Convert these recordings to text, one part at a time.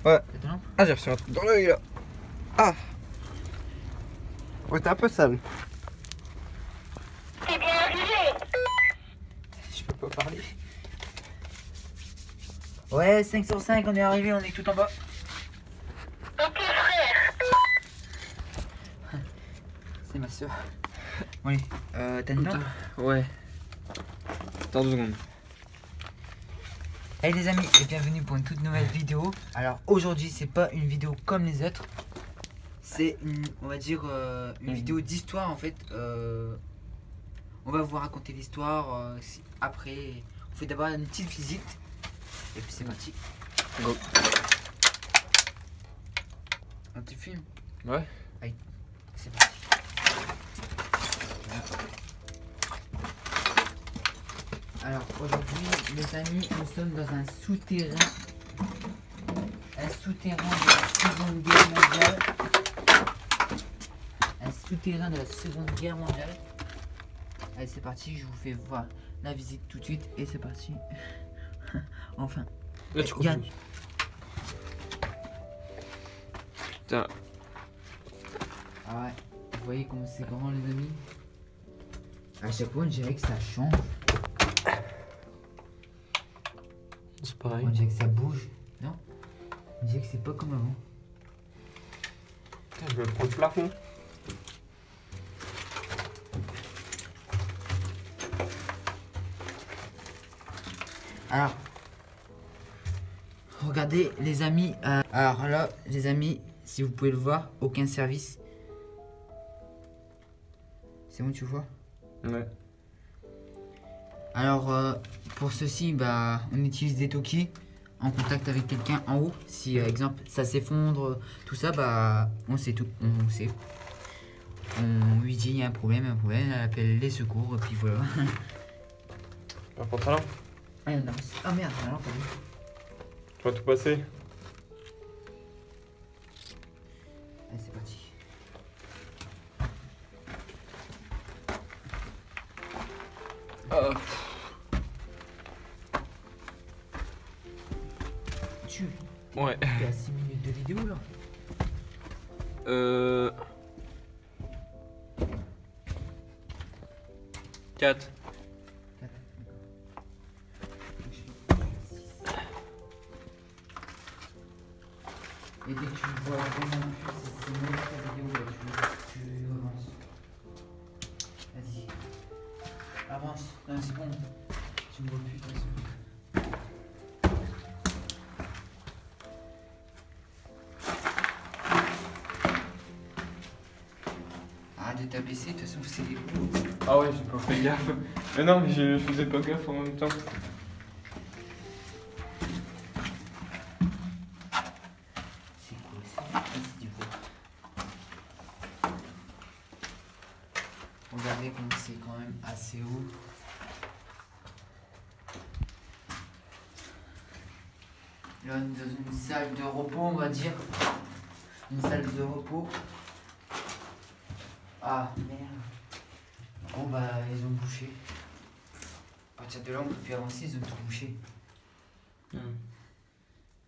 Ouais. Attends. Ah, j'ai reçu un truc dans l'œil là. Ah. Ouais, t'es un peu sale. C'est bien arrivé. Je peux pas parler. Ouais, 5 sur 5, on est arrivé, on est tout en bas. Ok, frère. C'est ma soeur. Oui, t'as une lampe? Ouais. Attends 2 secondes. Hey les amis, et bienvenue pour une toute nouvelle vidéo. Alors aujourd'hui, c'est pas une vidéo comme les autres. C'est une, on va dire, une vidéo d'histoire en fait. On va vous raconter l'histoire après. On fait d'abord une petite visite. Et puis c'est parti. Go. Un petit film. Ouais. Allez, c'est parti. Alors aujourd'hui, les amis, nous sommes dans un souterrain. Un souterrain de la Seconde Guerre mondiale. Un souterrain de la Seconde Guerre mondiale. Allez, c'est parti, je vous fais voir la visite tout de suite. Et c'est parti. Enfin. Là, tu Regarde. Putain. Ah ouais, vous voyez comment c'est grand les amis. À chaque fois on dirait que ça change. C'est pareil. On dirait que ça bouge. Non, on dirait que c'est pas comme avant. Putain, je vais prendre le plafond. Alors, regardez les amis. Alors là, les amis, si vous pouvez le voir, aucun service. C'est bon, tu vois? Ouais. Alors, pour ceci, bah, on utilise des Toki en contact avec quelqu'un en haut. Si, exemple, ça s'effondre, tout ça, bah, on sait tout. On sait. On lui dit il y a un problème, elle appelle les secours, et puis voilà. Par contre, alors, Ah, il y en a. Ah merde, alors, pardon. tu vas tout passer. Allez, c'est parti. Tu Ouais. es à 6 minutes de vidéo là. 4. Et dès que tu vois vraiment plus, c'est même ta vidéo là, tu avances. Vas-y. Avance. Non, c'est bon. Tu me vois plus de toute façon. Arrête de t'abaisser, de toute façon c'est des coups. Ah ouais, j'ai pas fait gaffe. Mais non, mais je faisais pas gaffe en même temps. C'est quoi ça? Ah, c'est du bois. Regardez comme c'est quand même assez haut. Là, on est dans une salle de repos, on va dire. Une salle de repos. Ah, merde. Oh, bah, ils ont bouché. À partir de là, on peut plus avancer, ils ont tout bouché.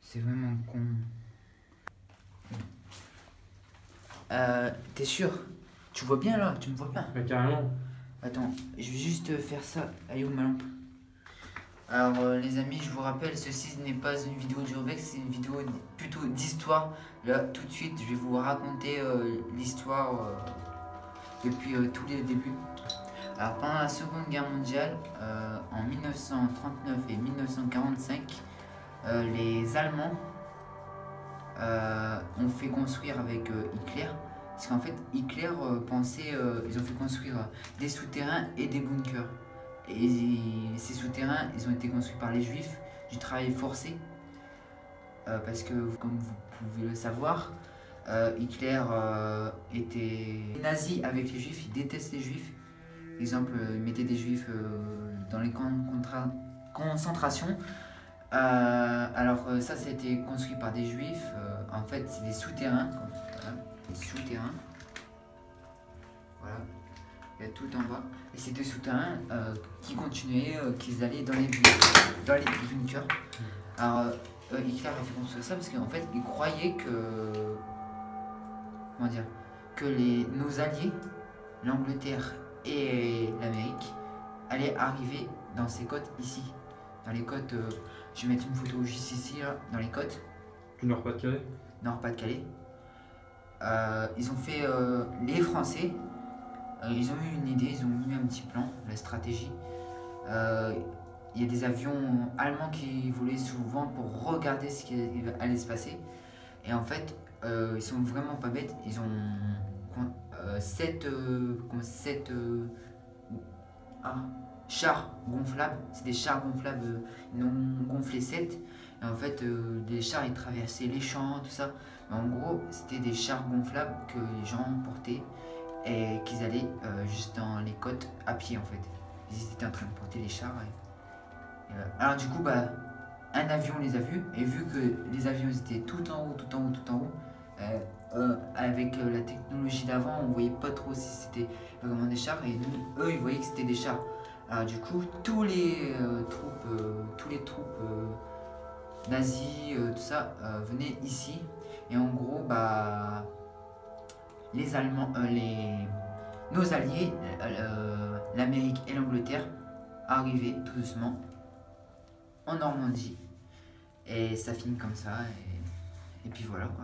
C'est vraiment con. T'es sûr? Tu vois bien là? Tu me vois bien? Mais carrément. Attends, je vais juste faire ça. Elle est où ma lampe? Alors les amis, je vous rappelle, ceci n'est pas une vidéo d'urbex, c'est une vidéo plutôt d'histoire. Là, tout de suite, je vais vous raconter l'histoire depuis tous les débuts. Alors pendant la Seconde Guerre mondiale, en 1939 et 1945, les Allemands ont fait construire avec Hitler. Parce qu'en fait, Hitler pensait, ils ont fait construire des souterrains et des bunkers. Et ces souterrains, ils ont été construits par les Juifs du travail forcé. Parce que, comme vous pouvez le savoir, Hitler était nazi avec les Juifs, il déteste les Juifs. Par exemple, il mettait des Juifs dans les camps de concentration. Alors ça, ça a été construit par des Juifs. En fait, c'est des souterrains. Voilà, des souterrains. Voilà. Il y a tout en bas. Et c'est des souterrains qui continuaient, qu'ils allaient dans les bunkers. Alors, Hitler a fait construire ça parce qu'en fait, il croyait que. Comment dire? Que nos alliés, l'Angleterre et l'Amérique, allaient arriver dans ces côtes ici. Dans les côtes. Je vais mettre une photo juste ici, là, dans les côtes. Du Nord-Pas-de-Calais? Nord-Pas-de-Calais. Ils ont fait. Les Français, ils ont eu une idée, ils ont mis un petit plan, la stratégie. Il y a des avions allemands qui volaient souvent pour regarder ce qui allait se passer. Et en fait, ils sont vraiment pas bêtes. Ils ont 7 chars gonflables. C'est des chars gonflables. Ils en ont gonflé 7. Et en fait, les chars ils traversaient les champs, tout ça. Mais en gros, c'était des chars gonflables que les gens portaient et qu'ils allaient juste dans les côtes à pied en fait. Ils étaient en train de porter les chars. Alors du coup, bah, un avion les a vus, et vu que les avions étaient tout en haut, avec la technologie d'avant, on voyait pas trop si c'était vraiment des chars, et eux, ils voyaient que c'était des chars. Alors du coup, tous les troupes nazis, tout ça, venaient ici, et en gros, bah, les Allemands, nos alliés, l'Amérique et l'Angleterre, arrivaient tout doucement en Normandie, et ça finit comme ça, et puis voilà quoi.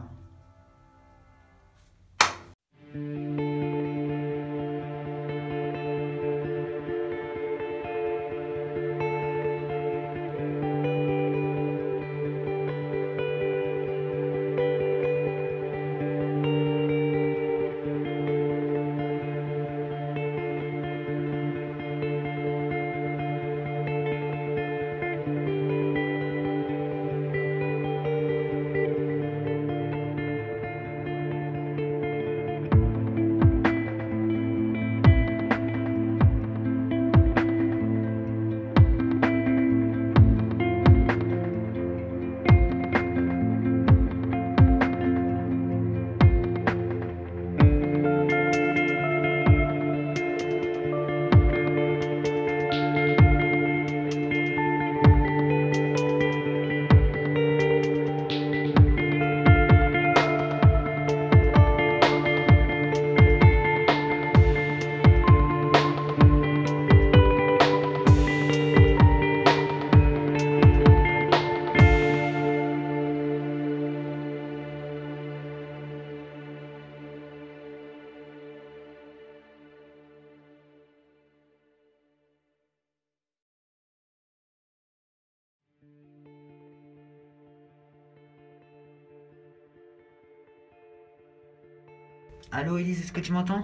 Allô Elise, est-ce que tu m'entends?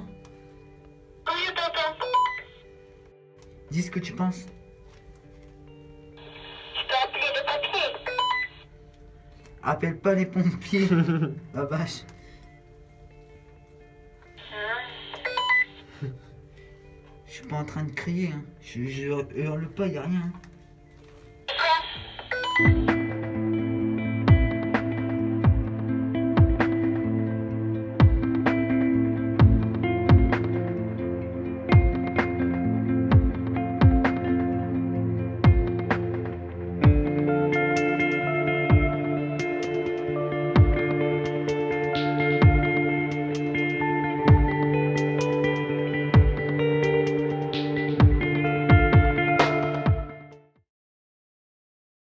Oui, je t'entends. Dis ce que tu penses. Je peux appeler le papier. Appelle pas les pompiers. La vache. Je suis pas en train de crier, hein. Je hurle pas, y a rien.